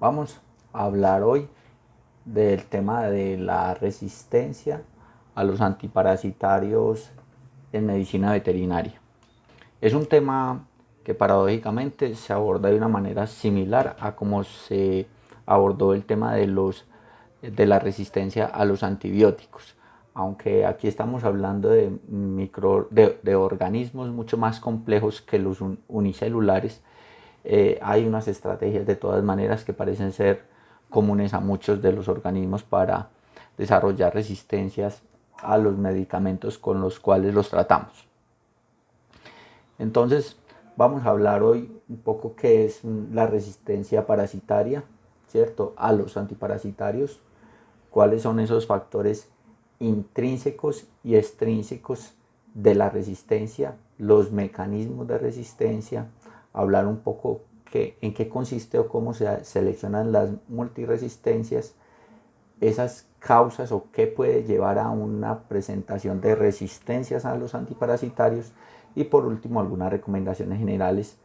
Vamos a hablar hoy del tema de la resistencia a los antiparasitarios en medicina veterinaria. Es un tema que paradójicamente se aborda de una manera similar a como se abordó el tema de la resistencia a los antibióticos, aunque aquí estamos hablando de organismos mucho más complejos que los unicelulares. Hay unas estrategias de todas maneras que parecen ser comunes a muchos de los organismos para desarrollar resistencias a los medicamentos con los cuales los tratamos. Entonces, vamos a hablar hoy un poco qué es la resistencia parasitaria, ¿cierto? A los antiparasitarios, cuáles son esos factores intrínsecos y extrínsecos de la resistencia, los mecanismos de resistencia, hablar un poco en qué consiste o cómo se seleccionan las multiresistencias, esas causas o qué puede llevar a una presentación de resistencias a los antiparasitarios y por último algunas recomendaciones generales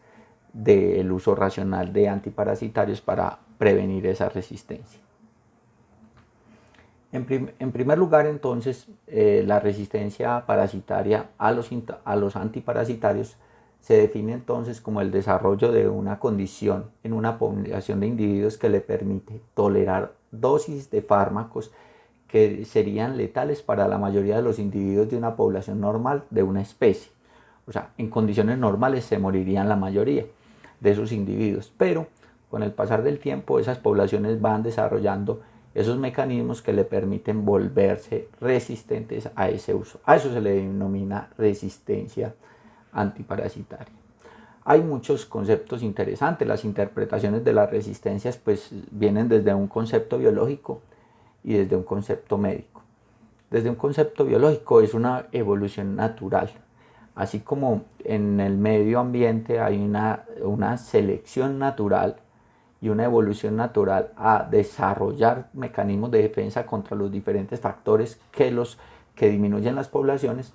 del uso racional de antiparasitarios para prevenir esa resistencia. En primer lugar, entonces, la resistencia parasitaria a los antiparasitarios se define entonces como el desarrollo de una condición en una población de individuos que le permite tolerar dosis de fármacos que serían letales para la mayoría de los individuos de una población normal de una especie. O sea, en condiciones normales se morirían la mayoría de esos individuos, pero con el pasar del tiempo esas poblaciones van desarrollando esos mecanismos que le permiten volverse resistentes a ese uso. A eso se le denomina resistencia antiparasitaria. Hay muchos conceptos interesantes. Las interpretaciones de las resistencias pues vienen desde un concepto biológico y desde un concepto médico. Desde un concepto biológico es una evolución natural. Así como en el medio ambiente hay una selección natural y una evolución natural a desarrollar mecanismos de defensa contra los diferentes factores que disminuyen las poblaciones,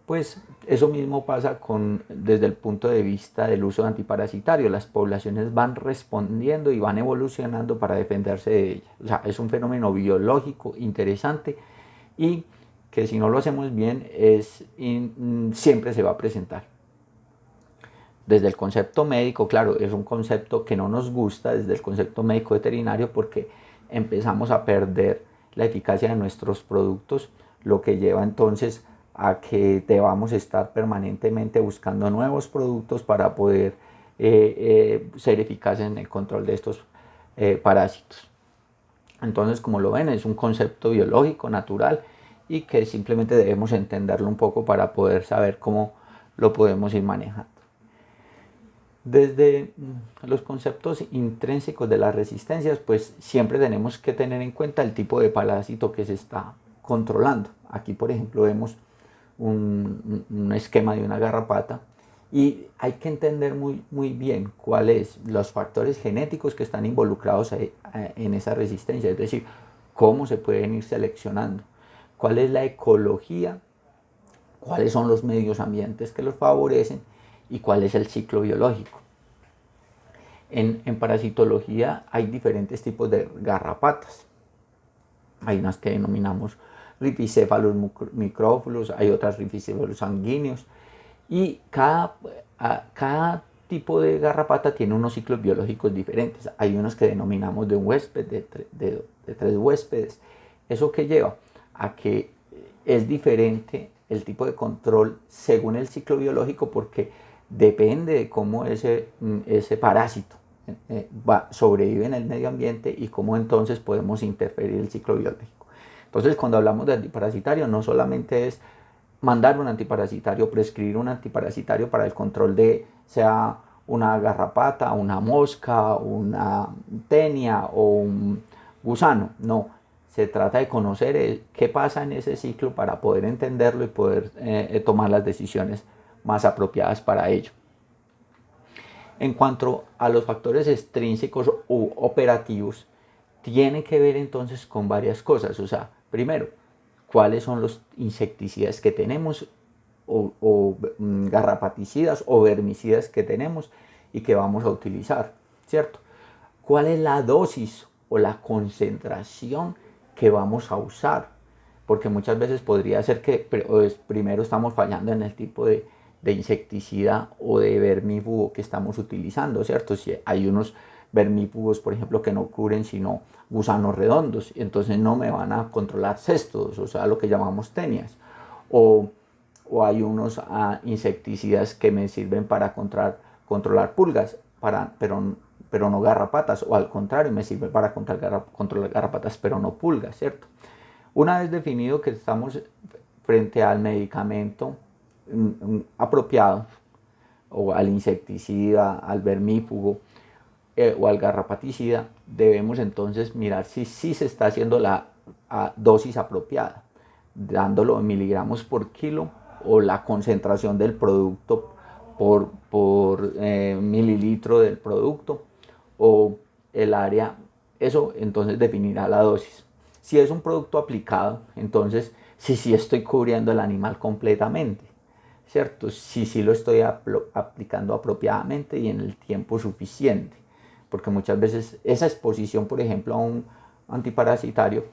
pues eso mismo pasa desde el punto de vista del uso de antiparasitarios. Las poblaciones van respondiendo y van evolucionando para defenderse de ellas. O sea, es un fenómeno biológico interesante y que si no lo hacemos bien siempre se va a presentar. Desde el concepto médico, claro, es un concepto que no nos gusta desde el concepto médico veterinario porque empezamos a perder la eficacia de nuestros productos, lo que lleva entonces a que debamos estar permanentemente buscando nuevos productos para poder ser eficaces en el control de estos parásitos. Entonces, como lo ven, es un concepto biológico, natural, y que simplemente debemos entenderlo un poco para poder saber cómo lo podemos ir manejando. Desde los conceptos intrínsecos de las resistencias, pues siempre tenemos que tener en cuenta el tipo de parásito que se está controlando. Aquí, por ejemplo, vemos un esquema de una garrapata y hay que entender muy bien cuáles los factores genéticos que están involucrados en esa resistencia, es decir, cómo se pueden ir seleccionando, cuál es la ecología, cuáles son los medios ambientes que los favorecen y cuál es el ciclo biológico. En parasitología hay diferentes tipos de garrapatas. Hay unas que denominamos Rhipicephalus microphilus, hay otras Rhipicephalus sanguíneos y cada tipo de garrapata tiene unos ciclos biológicos diferentes. Hay unos que denominamos de un huésped, de 3 huéspedes. ¿Eso qué lleva? A que es diferente el tipo de control según el ciclo biológico porque depende de cómo ese parásito sobrevive en el medio ambiente y cómo entonces podemos interferir el ciclo biológico. Entonces, cuando hablamos de antiparasitario, no solamente es mandar un antiparasitario, prescribir un antiparasitario para el control de, sea una garrapata, una mosca, una tenia o un gusano. No, se trata de conocer qué pasa en ese ciclo para poder entenderlo y poder tomar las decisiones más apropiadas para ello. En cuanto a los factores extrínsecos u operativos, tiene que ver entonces con varias cosas. O sea, primero, cuáles son los insecticidas que tenemos o garrapaticidas o vermicidas que tenemos y que vamos a utilizar, ¿cierto? cuál es la dosis o la concentración que vamos a usar, porque muchas veces podría ser que primero estamos fallando en el tipo de insecticida o de vermífugo que estamos utilizando, ¿cierto? Si hay unos vermífugos, por ejemplo, que no cubren sino gusanos redondos, entonces no me van a controlar cestos, o sea, lo que llamamos tenias, o, o hay unos insecticidas que me sirven para controlar pulgas, pero no garrapatas, o al contrario, me sirve para controlar garrapatas, pero no pulgas, ¿cierto? Una vez definido que estamos frente al medicamento apropiado, o al insecticida, al vermífugo o al garrapaticida, debemos entonces mirar si se está haciendo la dosis apropiada, dándolo en miligramos por kilo, o la concentración del producto por mililitro del producto, o el área. Eso entonces definirá la dosis. Si es un producto aplicado, entonces sí estoy cubriendo el animal completamente, ¿cierto? Si lo estoy aplicando apropiadamente y en el tiempo suficiente, porque muchas veces esa exposición, por ejemplo, a un antiparasitario,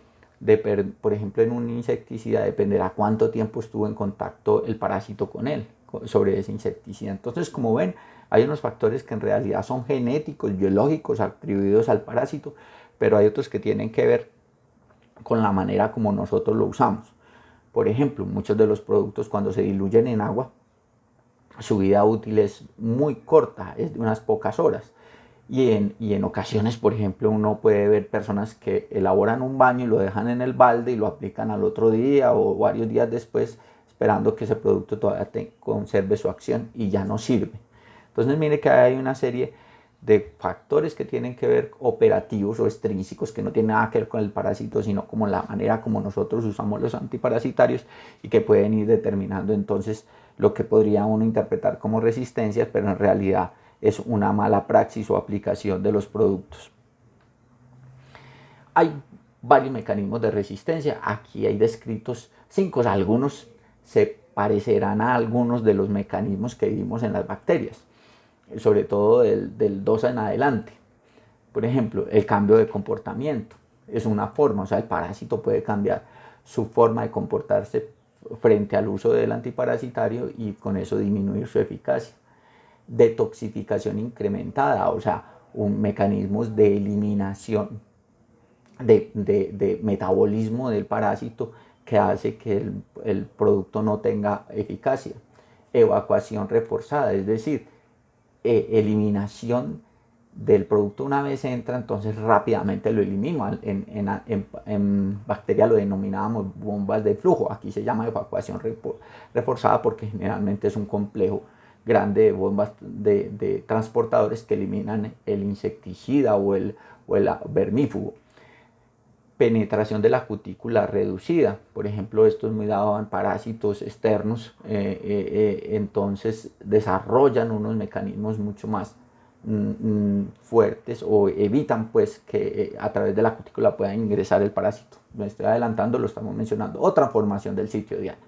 por ejemplo, en un insecticida, dependerá cuánto tiempo estuvo en contacto el parásito con él, sobre ese insecticida. Entonces, como ven, hay unos factores que en realidad son genéticos, biológicos, atribuidos al parásito, pero hay otros que tienen que ver con la manera como nosotros lo usamos. Por ejemplo, muchos de los productos, cuando se diluyen en agua, su vida útil es muy corta, es de unas pocas horas. Y en ocasiones, por ejemplo, uno puede ver personas que elaboran un baño y lo dejan en el balde y lo aplican al otro día o varios días después, esperando que ese producto todavía conserve su acción, y ya no sirve. Entonces mire que hay una serie de factores que tienen que ver, operativos o extrínsecos, que no tienen nada que ver con el parásito, sino como la manera como nosotros usamos los antiparasitarios, y que pueden ir determinando entonces lo que podría uno interpretar como resistencias, pero en realidad es una mala praxis o aplicación de los productos. Hay varios mecanismos de resistencia. Aquí hay descritos 5. Algunos se parecerán a algunos de los mecanismos que vimos en las bacterias, sobre todo del 2 en adelante. Por ejemplo, el cambio de comportamiento es una forma, o sea, el parásito puede cambiar su forma de comportarse frente al uso del antiparasitario y con eso disminuir su eficacia. Detoxificación incrementada, o sea, mecanismos de eliminación, de metabolismo del parásito, que hace que el producto no tenga eficacia. Evacuación reforzada, es decir, eliminación del producto. Una vez entra, entonces rápidamente lo elimino. En bacteria lo denominábamos bombas de flujo. Aquí se llama evacuación reforzada porque generalmente es un complejo grande de bombas de transportadores que eliminan el insecticida o el vermífugo. Penetración de la cutícula reducida, por ejemplo, esto es muy dado en parásitos externos, entonces desarrollan unos mecanismos mucho más fuertes, o evitan pues que a través de la cutícula pueda ingresar el parásito. Me estoy adelantando, lo estamos mencionando. Otra formación del sitio diana.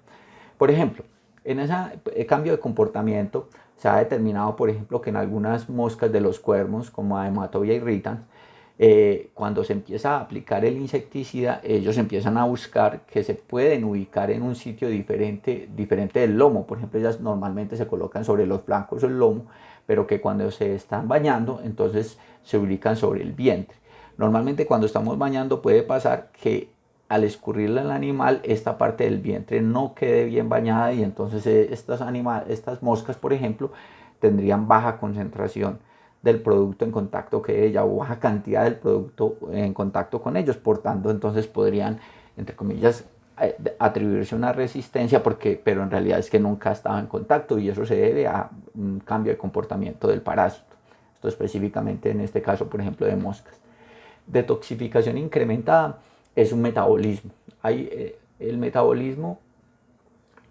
Por ejemplo, en ese cambio de comportamiento se ha determinado, por ejemplo, que en algunas moscas de los cuernos, como Haematopus irritans, cuando se empieza a aplicar el insecticida, ellos empiezan a buscar que se pueden ubicar en un sitio diferente del lomo. Por ejemplo, ellas normalmente se colocan sobre los flancos o el lomo, pero que cuando se están bañando, entonces se ubican sobre el vientre. Normalmente cuando estamos bañando puede pasar que al escurrirle al animal, esta parte del vientre no quede bien bañada, y entonces estas moscas, por ejemplo, tendrían baja concentración del producto en contacto que ella, o baja cantidad del producto en contacto con ellos. Por tanto, entonces podrían, entre comillas, atribuirse una resistencia, pero en realidad es que nunca estaba en contacto, y eso se debe a un cambio de comportamiento del parásito. Esto específicamente en este caso, por ejemplo, de moscas. Detoxificación incrementada es un metabolismo. El metabolismo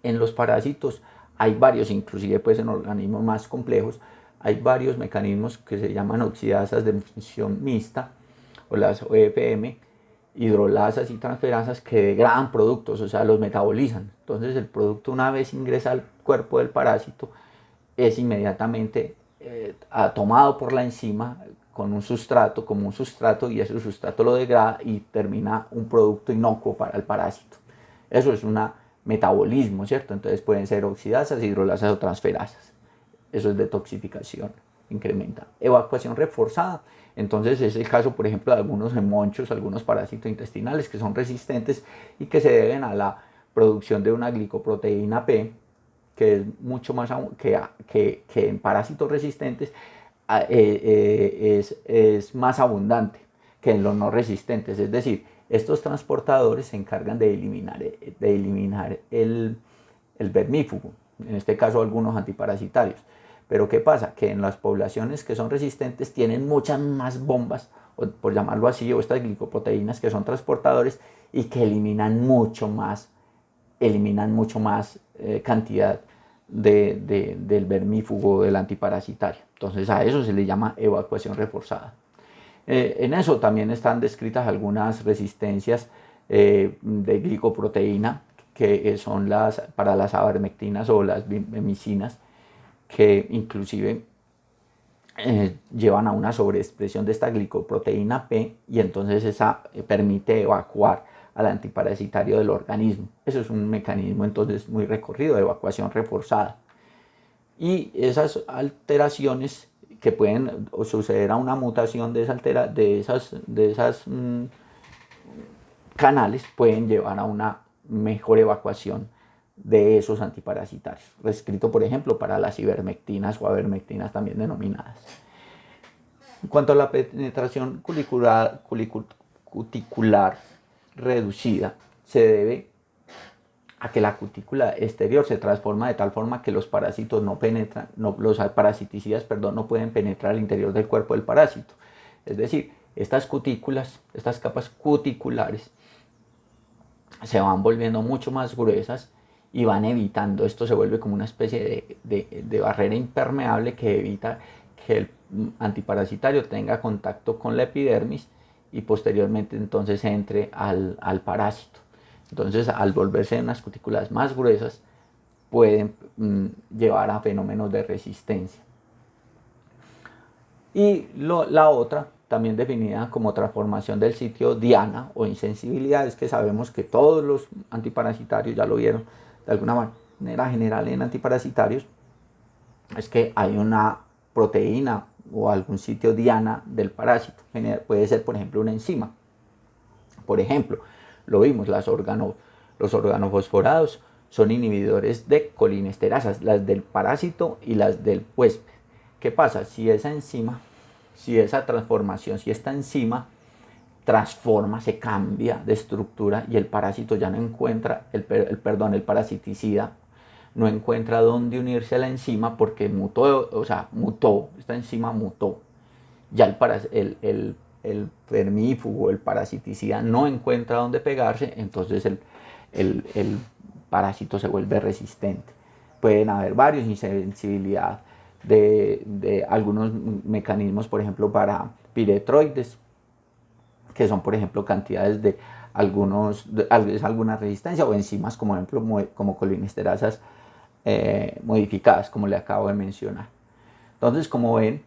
en los parásitos hay varios, inclusive pues en organismos más complejos, hay varios mecanismos que se llaman oxidasas de función mixta, o las OFM, hidrolasas y transferasas, que degradan productos, o sea, los metabolizan. Entonces el producto, una vez ingresa al cuerpo del parásito, es inmediatamente tomado por la enzima con un sustrato, como un sustrato, y ese sustrato lo degrada y termina un producto inocuo para el parásito. Eso es un metabolismo, ¿cierto? Entonces pueden ser oxidasas, hidrolasas o transferasas. Eso es detoxificación, incrementa. Evacuación reforzada. Entonces es el caso, por ejemplo, de algunos hemonchos, algunos parásitos intestinales que son resistentes y que se deben a la producción de una glicoproteína P, que es mucho más que en parásitos resistentes, es más abundante que en los no resistentes. Es decir, estos transportadores se encargan de eliminar el vermífugo, en este caso algunos antiparasitarios. Pero ¿qué pasa? Que en las poblaciones que son resistentes tienen muchas más bombas, o por llamarlo así, o estas glicoproteínas que son transportadores y que eliminan mucho más cantidad del vermífugo, del antiparasitario. Entonces a eso se le llama evacuación reforzada. En eso también están descritas algunas resistencias de glicoproteína, que son para las avermectinas o las bimicinas, que inclusive llevan a una sobreexpresión de esta glicoproteína P, y entonces esa permite evacuar al antiparasitario del organismo. Eso es un mecanismo entonces muy recorrido de evacuación reforzada. Y esas alteraciones que pueden suceder a una mutación de esas canales pueden llevar a una mejor evacuación de esos antiparasitarios, reescrito por ejemplo para las ivermectinas o avermectinas también denominadas. En cuanto a la penetración cuticular reducida, se debe a que la cutícula exterior se transforma de tal forma que los parásitos no penetran, los parasiticidas, no pueden penetrar al interior del cuerpo del parásito. Es decir, estas cutículas, estas capas cuticulares se van volviendo mucho más gruesas y van evitando, esto se vuelve como una especie de barrera impermeable que evita que el antiparasitario tenga contacto con la epidermis y posteriormente entonces entre al parásito. Entonces, al volverse unas cutículas más gruesas, pueden llevar a fenómenos de resistencia. Y la otra, también definida como transformación del sitio diana o insensibilidad, es que sabemos que todos los antiparasitarios, ya lo vieron de alguna manera general en antiparasitarios, es que hay una proteína o algún sitio diana del parásito. Puede ser, por ejemplo, una enzima. Por ejemplo, lo vimos, los organofosforados son inhibidores de colinesterasas, las del parásito y las del huésped. ¿Qué pasa? Si esa enzima, si esta enzima transforma, se cambia de estructura y el parásito ya no encuentra, el parasiticida no encuentra dónde unirse a la enzima porque esta enzima mutó. Ya el vermífugo, el parasiticida no encuentra dónde pegarse, entonces el parásito se vuelve resistente. Pueden haber varios, insensibilidad de algunos mecanismos, por ejemplo, para piretroides, que son, por ejemplo, cantidades de alguna resistencia, o enzimas, como ejemplo, como colinesterasas modificadas, como le acabo de mencionar. Entonces, como ven,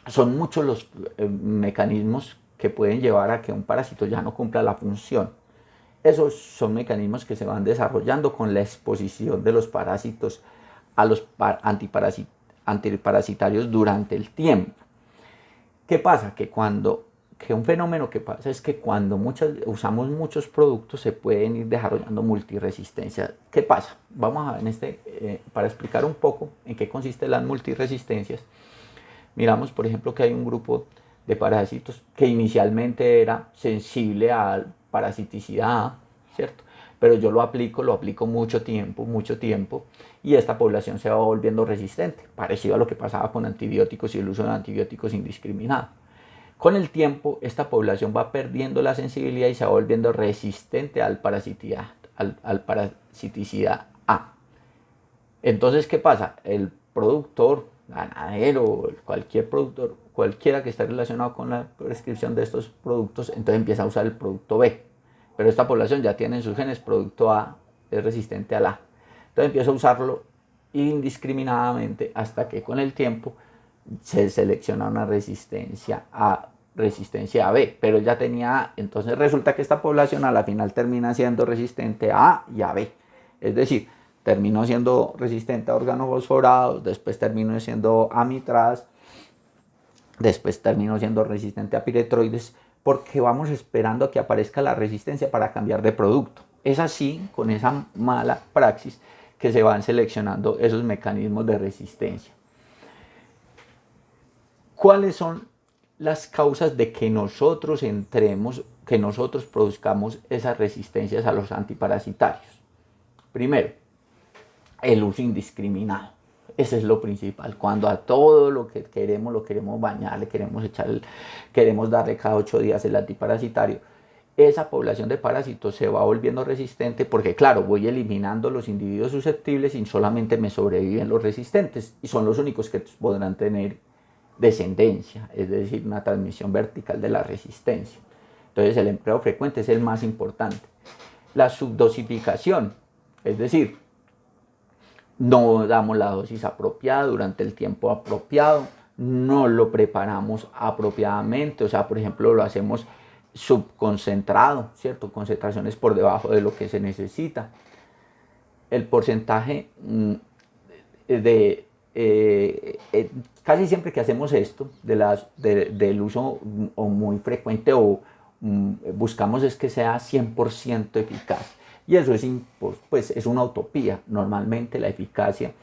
son muchos los mecanismos que pueden llevar a que un parásito ya no cumpla la función. Esos son mecanismos que se van desarrollando con la exposición de los parásitos a los antiparasitarios durante el tiempo. ¿Qué pasa? Que un fenómeno que pasa es que cuando usamos muchos productos se pueden ir desarrollando multiresistencias. ¿Qué pasa? Vamos a ver para explicar un poco en qué consisten las multiresistencias. Miramos, por ejemplo, que hay un grupo de parásitos que inicialmente era sensible a parasiticidad, ¿cierto? Pero yo lo aplico mucho tiempo, y esta población se va volviendo resistente, parecido a lo que pasaba con antibióticos y el uso de antibióticos indiscriminado. Con el tiempo, esta población va perdiendo la sensibilidad y se va volviendo resistente al parasiticida A. Entonces, ¿qué pasa? El productor, ganadero, cualquiera que esté relacionado con la prescripción de estos productos, entonces empieza a usar el producto B. Pero esta población ya tiene en sus genes producto A, es resistente al A. Entonces empieza a usarlo indiscriminadamente hasta que con el tiempo se selecciona una resistencia A, resistencia a B, pero ya tenía A, entonces resulta que esta población a la final termina siendo resistente a A y a B, es decir, terminó siendo resistente a organofosforados, después terminó siendo amitraz, después terminó siendo resistente a piretroides, porque vamos esperando a que aparezca la resistencia para cambiar de producto. Es así, con esa mala praxis, que se van seleccionando esos mecanismos de resistencia. ¿Cuáles son las causas de que nosotros entremos, que nosotros produzcamos esas resistencias a los antiparasitarios? Primero, el uso indiscriminado. Ese es lo principal. Cuando a todo lo queremos bañar, queremos darle cada 8 días el antiparasitario, esa población de parásitos se va volviendo resistente porque, claro, voy eliminando los individuos susceptibles y solamente me sobreviven los resistentes y son los únicos que podrán tener descendencia, es decir, una transmisión vertical de la resistencia. Entonces el empleo frecuente es el más importante. La subdosificación, es decir, no damos la dosis apropiada durante el tiempo apropiado, no lo preparamos apropiadamente, o sea, por ejemplo, lo hacemos subconcentrado, ¿cierto? Concentraciones por debajo de lo que se necesita. El porcentaje casi siempre que hacemos esto, del uso muy frecuente o buscamos es que sea 100% eficaz. Y eso pues, es una utopía. Normalmente la eficacia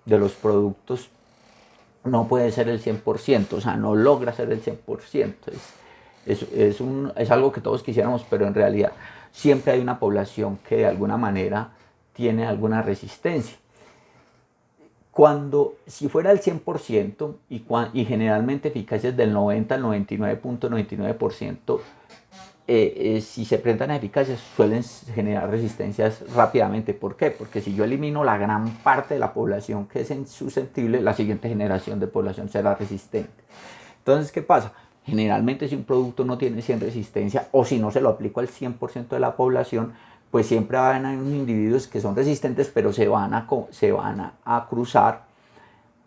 de los productos no puede ser el 100%, o sea, no logra ser el 100%. Es algo que todos quisiéramos, pero en realidad siempre hay una población que de alguna manera tiene alguna resistencia. Si fuera el 100% y generalmente eficacia es del 90 al 99.99%, si se presentan eficacias suelen generar resistencias rápidamente. ¿Por qué? Porque si yo elimino la gran parte de la población que es susceptible, la siguiente generación de población será resistente. Entonces, ¿qué pasa? Generalmente si un producto no tiene 100 resistencia o si no se lo aplico al 100% de la población, pues siempre van a haber individuos que son resistentes, pero se van a cruzar,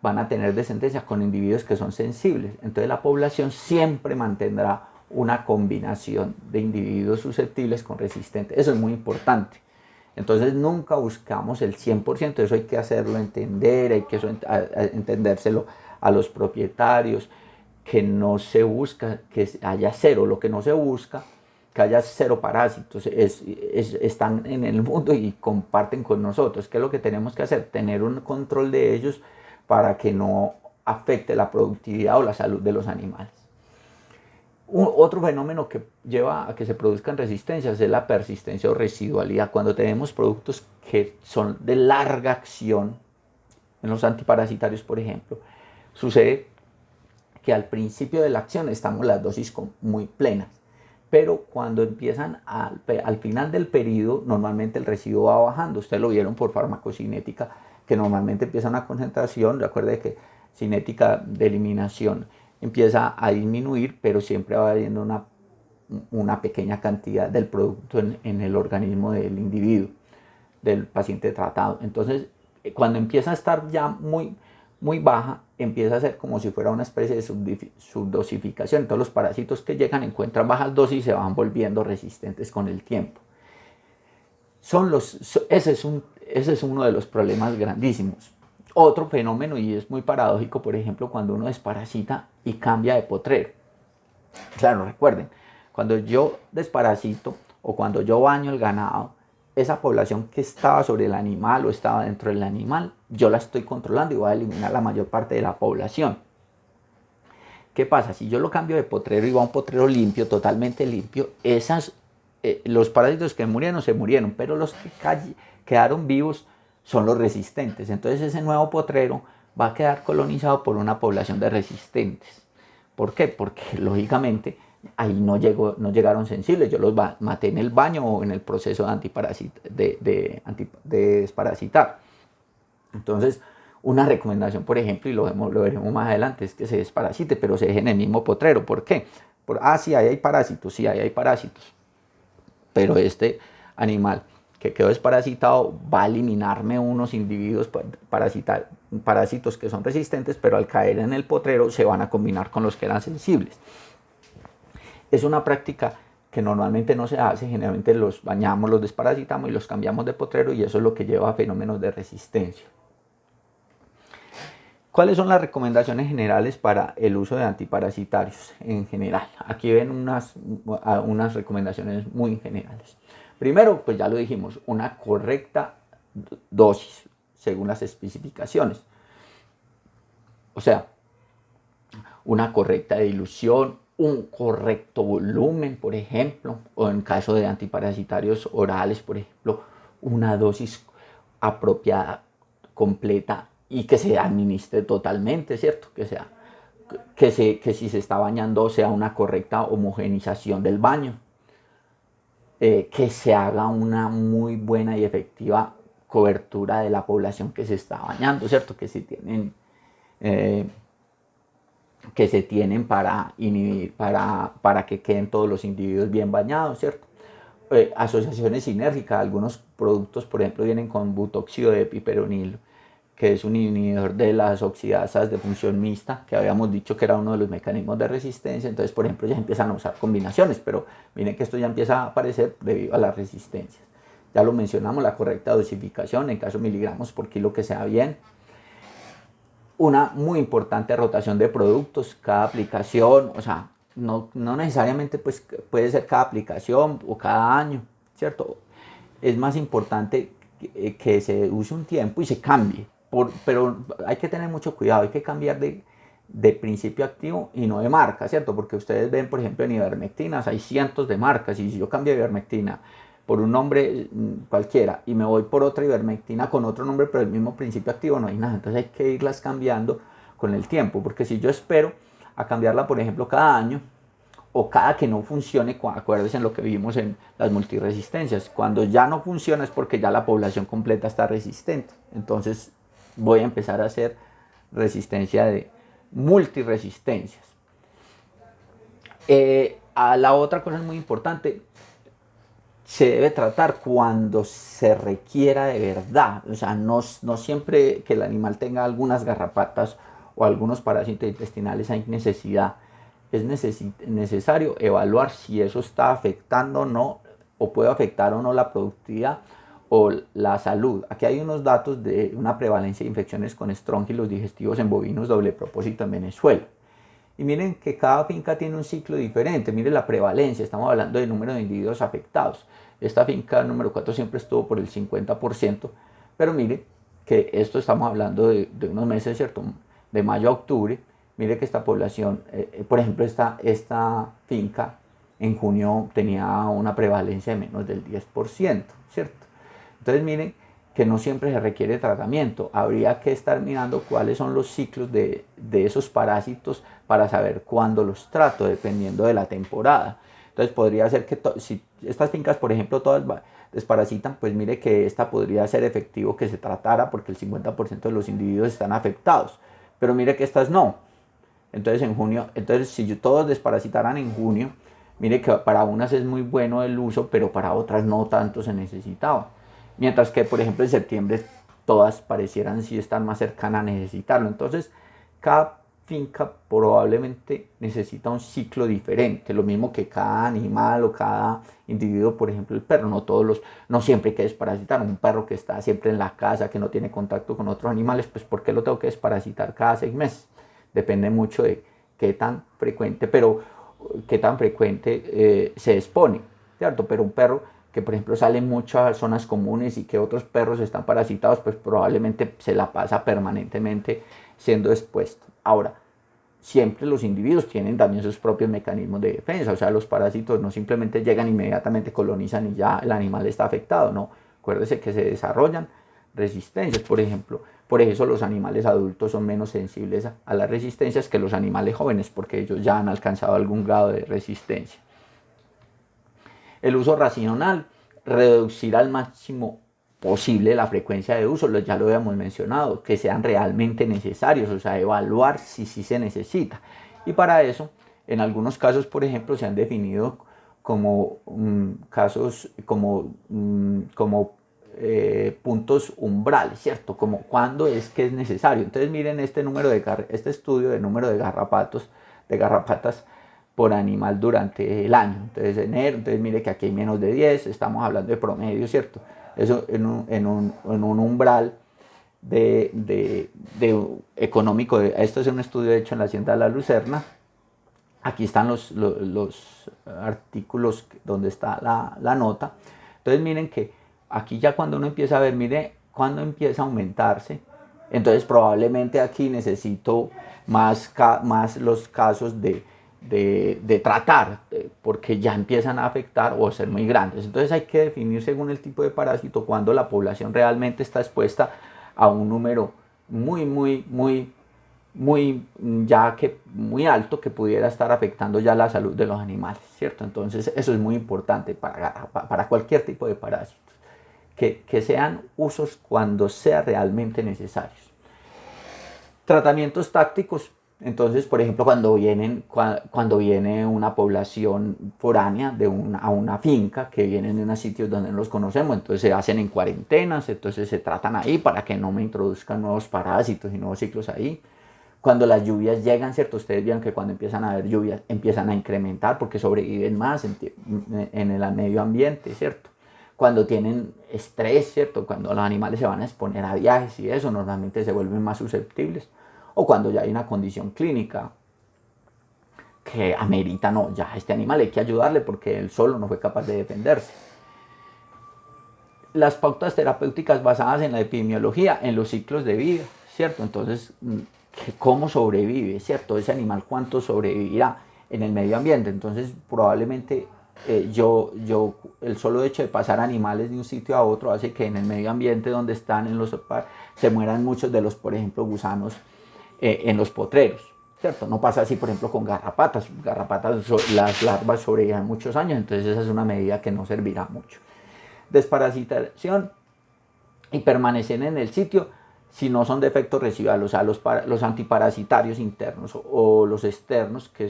van a tener descendencia con individuos que son sensibles. Entonces la población siempre mantendrá una combinación de individuos susceptibles con resistentes. Eso es muy importante. Entonces nunca buscamos el 100%, eso hay que hacerlo entender, hay que entendérselo a los propietarios, que no se busca que haya cero, lo que no se busca que haya cero parásitos, están en el mundo y comparten con nosotros. ¿Qué es lo que tenemos que hacer? Tener un control de ellos para que no afecte la productividad o la salud de los animales. Otro fenómeno que lleva a que se produzcan resistencias es la persistencia o residualidad. Cuando tenemos productos que son de larga acción, en los antiparasitarios por ejemplo, sucede que al principio de la acción estamos las dosis muy plenas, pero cuando empiezan al final del periodo, normalmente el residuo va bajando. Ustedes lo vieron por farmacocinética, que normalmente empieza una concentración, recuerde que cinética de eliminación empieza a disminuir, pero siempre va habiendo una pequeña cantidad del producto en el organismo del individuo, del paciente tratado. Entonces, cuando empieza a estar ya muy baja, empieza a ser como si fuera una especie de subdosificación. Entonces los parásitos que llegan encuentran bajas dosis y se van volviendo resistentes con el tiempo. Ese es uno de los problemas grandísimos. Otro fenómeno, y es muy paradójico, por ejemplo, cuando uno desparasita y cambia de potrero. Claro, recuerden, cuando yo desparasito o cuando yo baño el ganado, esa población que estaba sobre el animal o estaba dentro del animal, yo la estoy controlando y voy a eliminar la mayor parte de la población. ¿Qué pasa? Si yo lo cambio de potrero y va a un potrero limpio, totalmente limpio, los parásitos que murieron se murieron, pero los que quedaron vivos son los resistentes. Entonces ese nuevo potrero va a quedar colonizado por una población de resistentes. ¿Por qué? Porque lógicamente ahí no llegaron sensibles, yo los maté en el baño o en el proceso de desparasitar. Entonces, una recomendación, por ejemplo, y lo veremos más adelante, es que se desparasite, pero se deje en el mismo potrero. ¿Por qué? Sí, ahí hay parásitos, pero este animal que quedó desparasitado va a eliminarme unos individuos parásitos que son resistentes, pero al caer en el potrero se van a combinar con los que eran sensibles. Es una práctica que normalmente no se hace, generalmente los bañamos, los desparasitamos y los cambiamos de potrero, y eso es lo que lleva a fenómenos de resistencia. ¿Cuáles son las recomendaciones generales para el uso de antiparasitarios en general? Aquí ven unas recomendaciones muy generales. Primero, pues ya lo dijimos, una correcta dosis según las especificaciones. O sea, una correcta dilución, un correcto volumen, por ejemplo, o en caso de antiparasitarios orales, por ejemplo, una dosis apropiada, completa, y que se administre totalmente, ¿cierto? Que si se está bañando sea una correcta homogenización del baño, que se haga una muy buena y efectiva cobertura de la población que se está bañando, ¿cierto? Que se tienen para inhibir, para que queden todos los individuos bien bañados, ¿cierto? Asociaciones sinérgicas, algunos productos, por ejemplo, vienen con butóxido de piperonil, que es un inhibidor de las oxidasas de función mixta, que habíamos dicho que era uno de los mecanismos de resistencia. Entonces, por ejemplo, ya empiezan a usar combinaciones, pero miren que esto ya empieza a aparecer debido a las resistencias. Ya lo mencionamos, la correcta dosificación, en caso de miligramos por kilo que sea bien. Una muy importante rotación de productos, cada aplicación, o sea, no necesariamente pues, puede ser cada aplicación o cada año, ¿cierto? Es más importante que se use un tiempo y se cambie. Pero hay que tener mucho cuidado, hay que cambiar de principio activo y no de marca, ¿cierto? Porque ustedes ven, por ejemplo, en ivermectinas hay cientos de marcas, y si yo cambio de ivermectina por un nombre cualquiera y me voy por otra ivermectina con otro nombre pero el mismo principio activo, no hay nada. Entonces hay que irlas cambiando con el tiempo, porque si yo espero a cambiarla, por ejemplo, cada año, o cada que no funcione, acuérdense en lo que vimos en las multiresistencias, cuando ya no funciona es porque ya la población completa está resistente. Entonces voy a empezar a hacer resistencia de multiresistencias. A la otra cosa muy importante, se debe tratar cuando se requiera de verdad. O sea, no siempre que el animal tenga algunas garrapatas o algunos parásitos intestinales hay necesidad. Es necesario evaluar si eso está afectando o no, o puede afectar o no la productividad o la salud. Aquí hay unos datos de una prevalencia de infecciones con estrongilios digestivos en bovinos doble propósito en Venezuela. Y miren que cada finca tiene un ciclo diferente. Miren la prevalencia, estamos hablando del número de individuos afectados. Esta finca número 4 siempre estuvo por el 50%, pero miren que esto estamos hablando de unos meses, ¿cierto? De mayo a octubre. Mire que esta población, por ejemplo, esta finca en junio tenía una prevalencia de menos del 10%, ¿cierto? Entonces miren que no siempre se requiere tratamiento. Habría que estar mirando cuáles son los ciclos de esos parásitos para saber cuándo los trato, dependiendo de la temporada. Entonces podría ser que si estas fincas, por ejemplo, todas desparasitan, pues mire que esta podría ser efectivo que se tratara porque el 50% de los individuos están afectados. Pero mire que estas no. Entonces en junio, si todos desparasitaran en junio, mire que para unas es muy bueno el uso, pero para otras no tanto se necesitaba. Mientras que, por ejemplo, en septiembre todas parecieran sí estar más cercanas a necesitarlo. Entonces, cada finca probablemente necesita un ciclo diferente, lo mismo que cada animal o cada individuo. Por ejemplo, el perro, no siempre hay que desparasitar. Un perro que está siempre en la casa, que no tiene contacto con otros animales, pues ¿por qué lo tengo que desparasitar cada 6 meses? Depende mucho de qué tan frecuente, se expone, ¿cierto? Pero un perro que, por ejemplo, sale mucho a zonas comunes y que otros perros están parasitados, pues probablemente se la pasa permanentemente siendo expuesto. Ahora, siempre los individuos tienen también sus propios mecanismos de defensa, o sea, los parásitos no simplemente llegan inmediatamente, colonizan y ya el animal está afectado, no. Acuérdese que se desarrollan resistencias, por ejemplo. Por eso los animales adultos son menos sensibles a las resistencias que los animales jóvenes, porque ellos ya han alcanzado algún grado de resistencia. El uso racional, reducir al máximo posible la frecuencia de uso, ya lo habíamos mencionado, que sean realmente necesarios, o sea, evaluar si sí se necesita. Y para eso, en algunos casos, por ejemplo, se han definido como casos, como puntos umbrales, ¿cierto? Como cuándo es que es necesario. Entonces miren este estudio de número de garrapatas por animal durante el año. Entonces enero, entonces mire que aquí hay menos de 10, estamos hablando de promedio, ¿cierto? Eso en un umbral de económico. Esto es un estudio hecho en la Hacienda de la Lucerna. Aquí están los artículos donde está la nota. Entonces miren que aquí ya cuando uno empieza a ver, mire, cuando empieza a aumentarse, entonces probablemente aquí necesito más los casos de tratar, porque ya empiezan a afectar o a ser muy grandes. Entonces hay que definir según el tipo de parásito cuando la población realmente está expuesta a un número muy, ya que muy alto, que pudiera estar afectando ya la salud de los animales, ¿cierto? Entonces eso es muy importante para cualquier tipo de parásitos, que sean usos cuando sea realmente necesarios. Tratamientos tácticos. Entonces, por ejemplo, cuando viene una población foránea a una finca, que vienen de unos sitios donde no los conocemos, entonces se hacen en cuarentenas, entonces se tratan ahí para que no me introduzcan nuevos parásitos y nuevos ciclos ahí. Cuando las lluvias llegan, ¿cierto? Ustedes vieron que cuando empiezan a haber lluvias empiezan a incrementar porque sobreviven más en el medio ambiente, ¿cierto? Cuando tienen estrés, ¿cierto? Cuando los animales se van a exponer a viajes y eso, normalmente se vuelven más susceptibles. O cuando ya hay una condición clínica que amerita, no, ya a este animal hay que ayudarle porque él solo no fue capaz de defenderse. Las pautas terapéuticas basadas en la epidemiología, en los ciclos de vida, ¿cierto? Entonces, ¿cómo sobrevive, ¿cierto? Ese animal, ¿cuánto sobrevivirá en el medio ambiente? Entonces, probablemente el solo hecho de pasar animales de un sitio a otro hace que en el medio ambiente donde están, se mueran muchos de los, por ejemplo, gusanos en los potreros, ¿cierto? No pasa así, por ejemplo, con garrapatas. Las larvas sobreviven muchos años, entonces esa es una medida que no servirá mucho. Desparasitación y permanecer en el sitio si no son defectos residuales, o sea, los antiparasitarios internos o los externos, que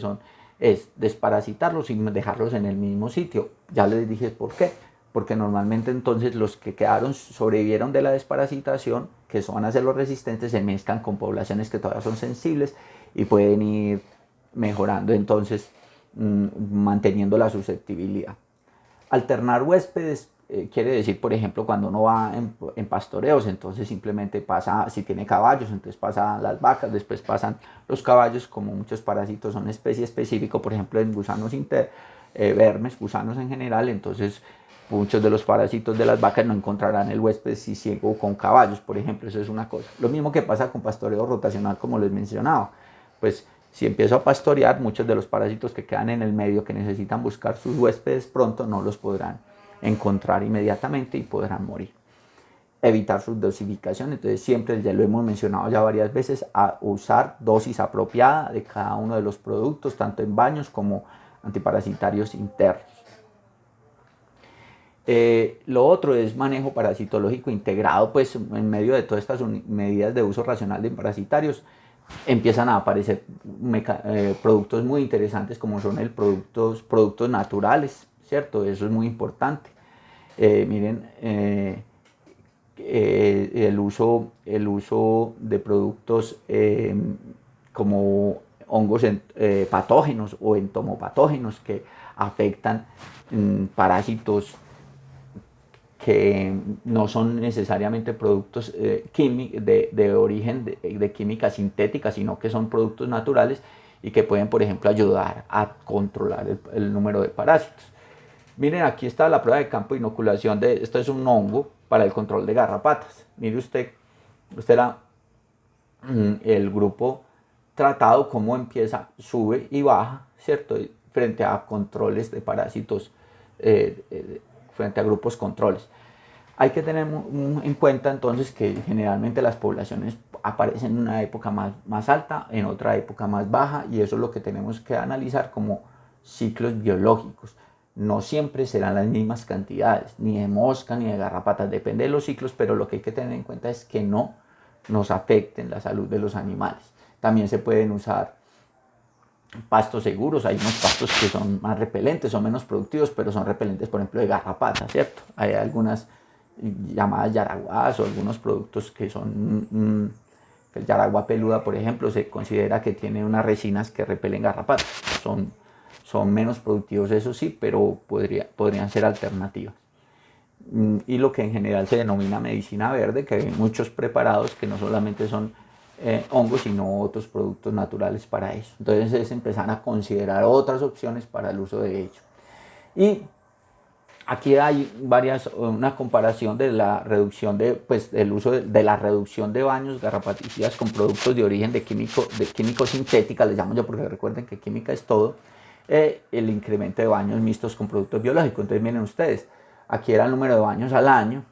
es desparasitarlos y dejarlos en el mismo sitio. Ya les dije por qué, porque normalmente entonces los que sobrevivieron de la desparasitación, que van a ser los resistentes, se mezclan con poblaciones que todavía son sensibles y pueden ir mejorando, entonces manteniendo la susceptibilidad. Alternar huéspedes quiere decir, por ejemplo, cuando uno va en pastoreos, entonces simplemente pasa, si tiene caballos, entonces pasan las vacas, después pasan los caballos. Como muchos parásitos son especie específico, por ejemplo en gusanos vermes, gusanos en general, entonces muchos de los parásitos de las vacas no encontrarán el huésped si sigo con caballos, por ejemplo. Eso es una cosa. Lo mismo que pasa con pastoreo rotacional, como les mencionaba. Pues si empiezo a pastorear, muchos de los parásitos que quedan en el medio, que necesitan buscar sus huéspedes pronto, no los podrán encontrar inmediatamente y podrán morir. Evitar su dosificación, entonces siempre, ya lo hemos mencionado ya varias veces, a usar dosis apropiada de cada uno de los productos, tanto en baños como antiparasitarios internos. Lo otro es manejo parasitológico integrado. Pues en medio de todas estas medidas de uso racional de parasitarios empiezan a aparecer productos muy interesantes, como son productos naturales, ¿cierto? Eso es muy importante. Miren, el uso de productos como hongos patógenos o entomopatógenos, que afectan parásitos que no son necesariamente productos de origen de química sintética, sino que son productos naturales y que pueden, por ejemplo, ayudar a controlar el número de parásitos. Miren, aquí está la prueba de campo de inoculación. Esto es un hongo para el control de garrapatas. Mire usted era el grupo tratado, cómo empieza, sube y baja, ¿cierto? Frente a controles de parásitos, frente a grupos controles. Hay que tener en cuenta entonces que generalmente las poblaciones aparecen en una época más alta, en otra época más baja, y eso es lo que tenemos que analizar como ciclos biológicos. No siempre serán las mismas cantidades, ni de mosca ni de garrapatas, depende de los ciclos, pero lo que hay que tener en cuenta es que no nos afecten la salud de los animales. También se pueden usar pastos seguros, hay unos pastos que son más repelentes, son menos productivos, pero son repelentes, por ejemplo, de garrapatas, ¿cierto? Hay algunas llamadas yaraguás o algunos productos que son, el yaragua peluda, por ejemplo, se considera que tiene unas resinas que repelen garrapatas. Son menos productivos, eso sí, pero podrían ser alternativas. Y lo que en general se denomina medicina verde, que hay muchos preparados que no solamente son hongos, sino otros productos naturales para eso. Entonces es empezar a considerar otras opciones para el uso de ello. Y aquí hay una comparación de la reducción del uso de la reducción de baños garrapaticidas con productos de origen de químico sintética, les llamo yo porque recuerden que química es todo, el incremento de baños mixtos con productos biológicos. Entonces miren ustedes, aquí era el número de baños al año,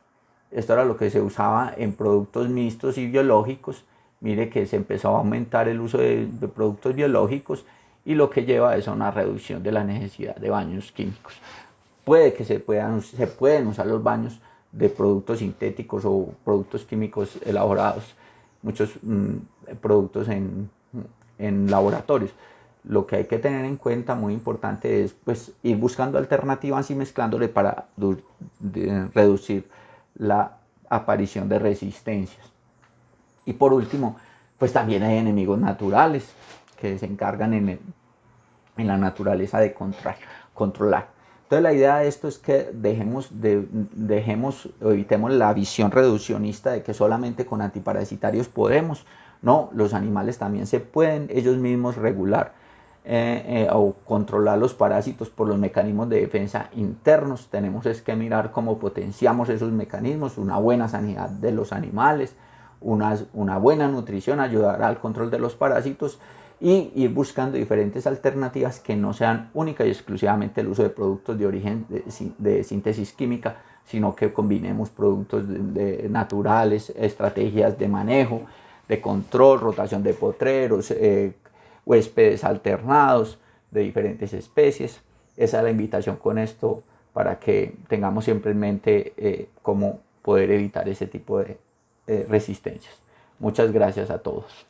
esto era lo que se usaba en productos mixtos y biológicos, mire que se empezó a aumentar el uso de productos biológicos y lo que lleva es a una reducción de la necesidad de baños químicos. Puede que se pueden usar los baños de productos sintéticos o productos químicos elaborados, muchos productos en laboratorios. Lo que hay que tener en cuenta, muy importante, es pues ir buscando alternativas y mezclándole para reducir la aparición de resistencias. Y por último, pues también hay enemigos naturales que se encargan en la naturaleza de controlar. Entonces la idea de esto es que evitemos la visión reduccionista de que solamente con antiparasitarios podemos. No, los animales también se pueden ellos mismos regular o controlar los parásitos por los mecanismos de defensa internos. Tenemos es que mirar cómo potenciamos esos mecanismos, una buena sanidad de los animales, una buena nutrición ayudará al control de los parásitos y ir buscando diferentes alternativas que no sean única y exclusivamente el uso de productos de origen de síntesis química, sino que combinemos productos naturales, estrategias de manejo, de control, rotación de potreros, huéspedes alternados de diferentes especies. Esa es la invitación con esto para que tengamos siempre en mente cómo poder evitar ese tipo de resistencias. Muchas gracias a todos.